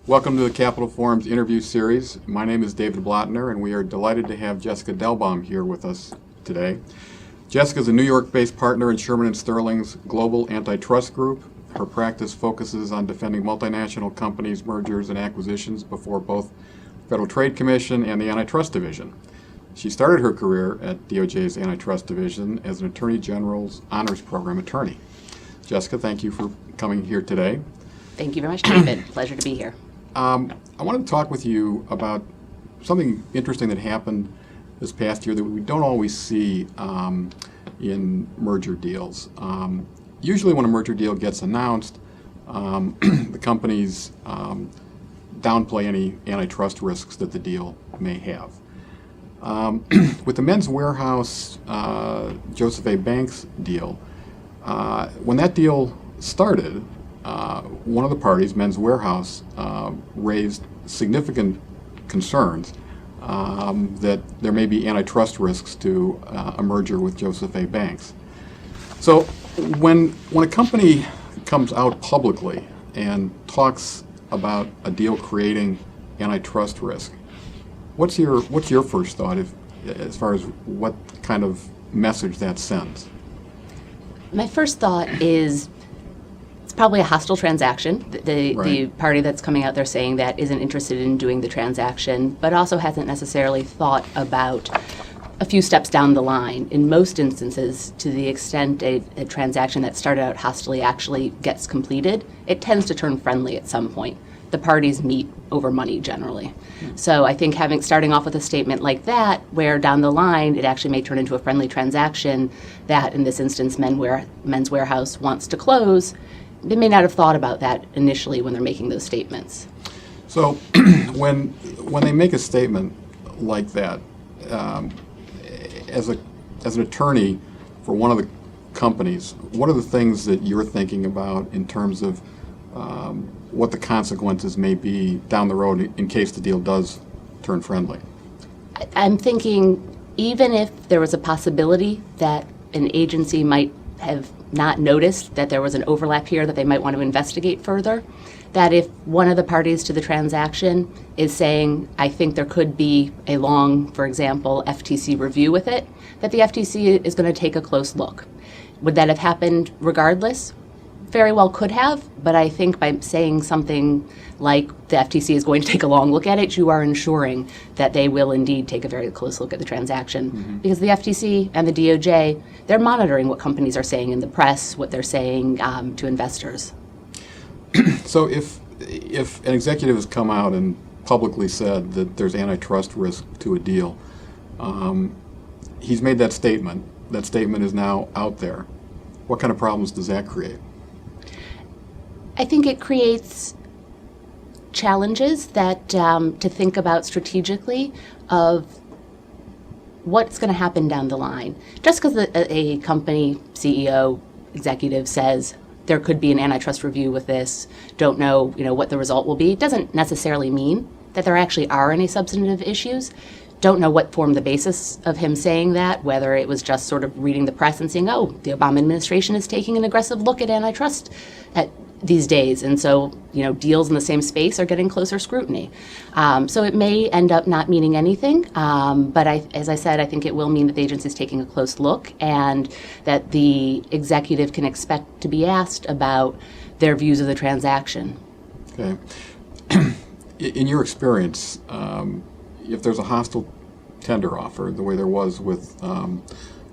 Welcome to the Capital Forum's interview series. My name is David Blotner, and we are delighted to have Jessica Delbaum here with us today. Jessica is a New York-based partner in Sherman & Sterling's Global Antitrust Group. Her practice focuses on defending multinational companies' mergers and acquisitions before both Federal Trade Commission and the Antitrust Division. She started her career at DOJ's Antitrust Division as an Attorney General's Honors Program attorney. Jessica, thank you for coming here today. Thank you very much, David. Pleasure to be here. I wanted to talk with you about something interesting that happened this past year that we don't always see in merger deals. Usually when a merger deal gets announced, the companies downplay any antitrust risks that the deal may have. With the Men's Warehouse Joseph A. Banks deal, when that deal started, one of the parties, Men's Warehouse, raised significant concerns that there may be antitrust risks to a merger with Joseph A. Banks. So when a company comes out publicly and talks about a deal creating antitrust risk, what's your first thought as far as what kind of message that sends? My first thought is it's probably a hostile transaction. The party that's coming out there saying that isn't interested in doing the transaction, but also hasn't necessarily thought about a few steps down the line. In most instances, to the extent a transaction that started out hostilely actually gets completed, it tends to turn friendly at some point. The parties meet over money generally. So I think starting off with a statement like that, where down the line it actually may turn into a friendly transaction that, in this instance, Men's Warehouse wants to close, they may not have thought about that initially when they're making those statements. So when they make a statement like that, as an attorney for one of the companies, what are the things that you're thinking about in terms of what the consequences may be down the road in case the deal does turn friendly? I'm thinking even if there was a possibility that an agency might have not noticed that there was an overlap here that they might want to investigate further, that if one of the parties to the transaction is saying, I think there could be a long, for example, FTC review with it, that the FTC is going to take a close look. Would that have happened regardless? Very well could have, but I think by saying something like the FTC is going to take a long look at it, you are ensuring that they will indeed take a very close look at the transaction. Because the FTC and the DOJ, they're monitoring what companies are saying in the press, what they're saying to investors. So if an executive has come out and publicly said that there's antitrust risk to a deal, he's made that statement. That statement is now out there. What kind of problems does that create? I think it creates challenges that to think about strategically of what's going to happen down the line. Just because a company CEO, executive says there could be an antitrust review with this, don't know, what the result will be, doesn't necessarily mean that there actually are any substantive issues. Don't know what formed the basis of him saying that, whether it was just sort of reading the press and saying, oh, the Obama administration is taking an aggressive look at antitrust these days, and so deals in the same space are getting closer scrutiny. So it may end up not meaning anything, but as I said, I think it will mean that the agency is taking a close look and that the executive can expect to be asked about their views of the transaction. Okay. In your experience, if there's a hostile tender offer, the way there was with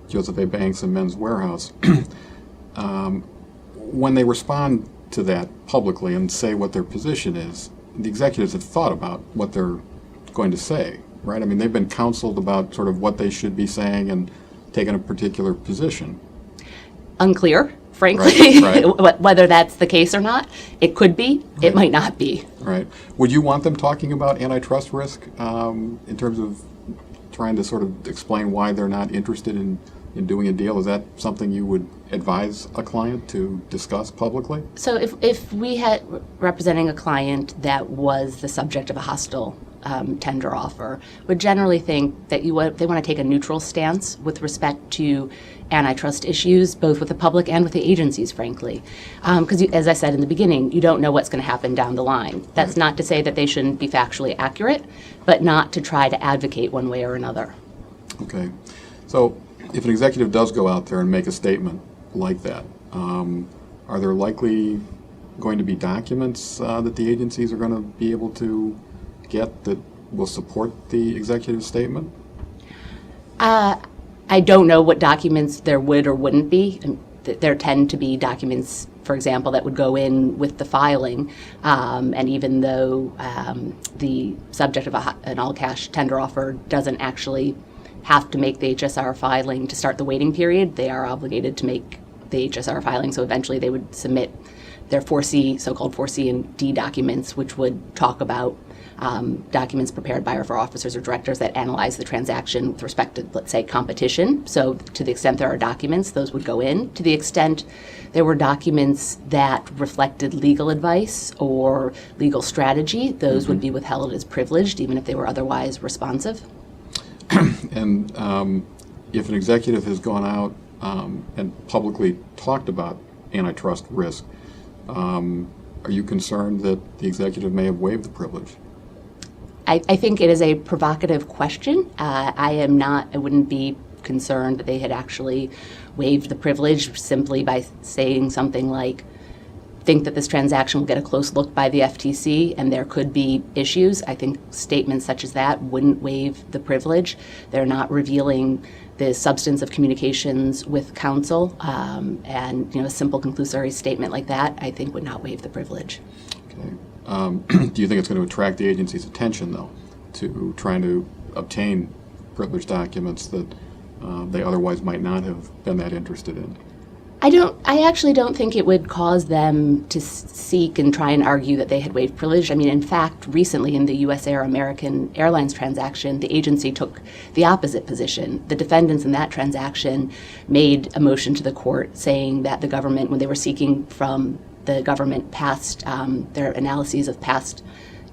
Joseph A. Banks and Men's Warehouse, when they respond to that publicly and say what their position is, the executives have thought about what they're going to say, right? I mean, they've been counseled about sort of what they should be saying and taken a particular position. Unclear, frankly, right. Whether that's the case or not. It could be, it might not be. Right. Would you want them talking about antitrust risk in terms of trying to sort of explain why they're not interested in doing a deal? Is that something you would advise a client to discuss publicly? So if we had representing a client that was the subject of a hostile tender offer would generally think that they want to take a neutral stance with respect to antitrust issues, both with the public and with the agencies, frankly. Because, as I said in the beginning, you don't know what's going to happen down the line. That's not to say that they shouldn't be factually accurate, but not to try to advocate one way or another. Okay. So if an executive does go out there and make a statement like that, are there likely going to be documents that the agencies are going to be able to get that will support the executive statement? I don't know what documents there would or wouldn't be. There tend to be documents, for example, that would go in with the filing, and even though the subject of an all-cash tender offer doesn't actually have to make the HSR filing to start the waiting period, they are obligated to make the HSR filing, so eventually they would submit their 4C, so-called 4C and D documents, which would talk about documents prepared by or for officers or directors that analyze the transaction with respect to, let's say, competition. So to the extent there are documents, those would go in. To the extent there were documents that reflected legal advice or legal strategy, those would be withheld as privileged, even if they were otherwise responsive. And if an executive has gone out and publicly talked about antitrust risk, are you concerned that the executive may have waived the privilege? I think it is a provocative question. I wouldn't be concerned that they had actually waived the privilege simply by saying something like, think that this transaction will get a close look by the FTC and there could be issues. I think statements such as that wouldn't waive the privilege. They're not revealing the substance of communications with counsel, and a simple conclusory statement like that, I think, would not waive the privilege. Okay. Do you think it's going to attract the agency's attention, though, to trying to obtain privileged documents that they otherwise might not have been that interested in? I actually don't think it would cause them to seek and try and argue that they had waived privilege. I mean, in fact, recently in the US Air American Airlines transaction, the agency took the opposite position. The defendants in that transaction made a motion to the court saying that the government, when they were seeking from the government past their analyses of past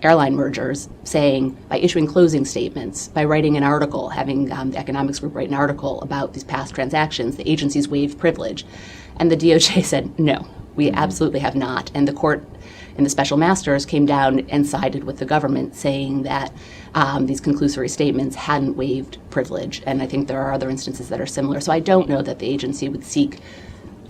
airline mergers, saying by issuing closing statements, by writing an article, having the economics group write an article about these past transactions, the agencies waived privilege. And the DOJ said, no, we absolutely have not. And the court in the special masters came down and sided with the government, saying that these conclusory statements hadn't waived privilege. And I think there are other instances that are similar. So I don't know that the agency would seek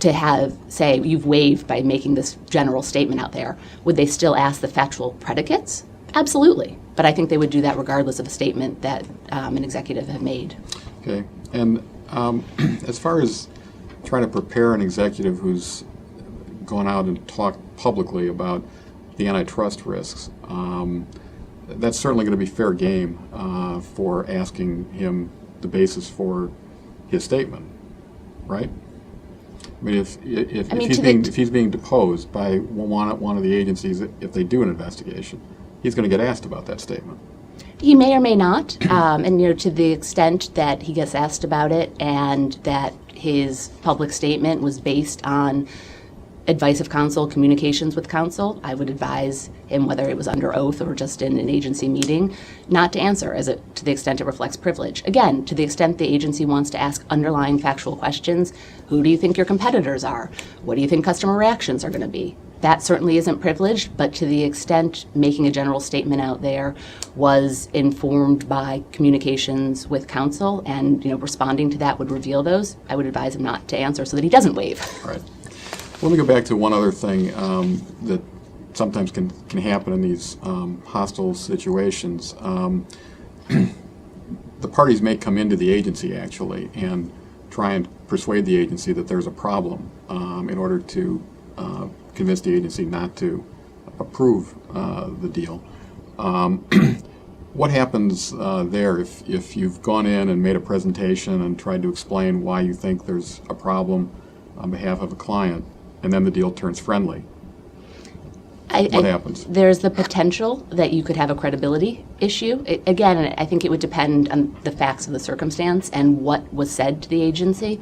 to say, you've waived by making this general statement out there. Would they still ask the factual predicates? Absolutely. But I think they would do that regardless of a statement that an executive had made. Okay. And as far as trying to prepare an executive who's gone out and talked publicly about the antitrust risks, that's certainly going to be fair game for asking him the basis for his statement, right? I mean, if he's being deposed by one of the agencies, if they do an investigation, he's going to get asked about that statement. He may or may not, and to the extent that he gets asked about it and that his public statement was based on advice of counsel, communications with counsel, I would advise him, whether it was under oath or just in an agency meeting, not to answer to the extent it reflects privilege. Again, to the extent the agency wants to ask underlying factual questions, who do you think your competitors are? What do you think customer reactions are going to be? That certainly isn't privileged, but to the extent making a general statement out there was informed by communications with counsel and responding to that would reveal those, I would advise him not to answer so that he doesn't waive. Right. Let me go back to one other thing that sometimes can happen in these hostile situations. The parties may come into the agency actually and try and persuade the agency that there's a problem in order to convince the agency not to approve the deal. What happens there if you've gone in and made a presentation and tried to explain why you think there's a problem on behalf of a client, and then the deal turns friendly? what happens? There's the potential that you could have a credibility issue. Again, I think it would depend on the facts of the circumstance and what was said to the agency.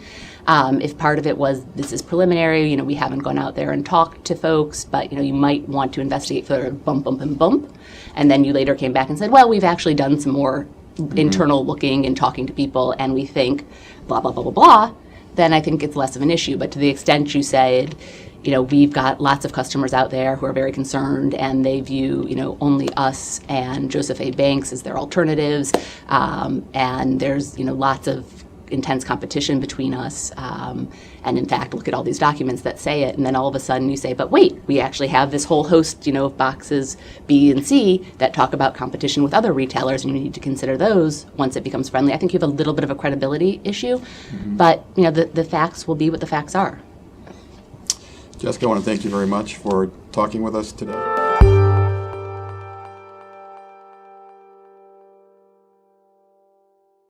If part of it was, this is preliminary, we haven't gone out there and talked to folks, but, you might want to investigate for bump, bump, and bump. And then you later came back and said, well, we've actually done some more internal looking and talking to people, and we think blah, blah, blah, blah, blah, then I think it's less of an issue. But to the extent you said, we've got lots of customers out there who are very concerned, and they view, only us and Joseph A. Banks as their alternatives, and there's, lots of intense competition between us, and in fact, look at all these documents that say it, and then all of a sudden you say, but wait, we actually have this whole host, of boxes B and C that talk about competition with other retailers, and you need to consider those once it becomes friendly. I think you have a little bit of a credibility issue, but, the facts will be what the facts are. Jessica, I want to thank you very much for talking with us today.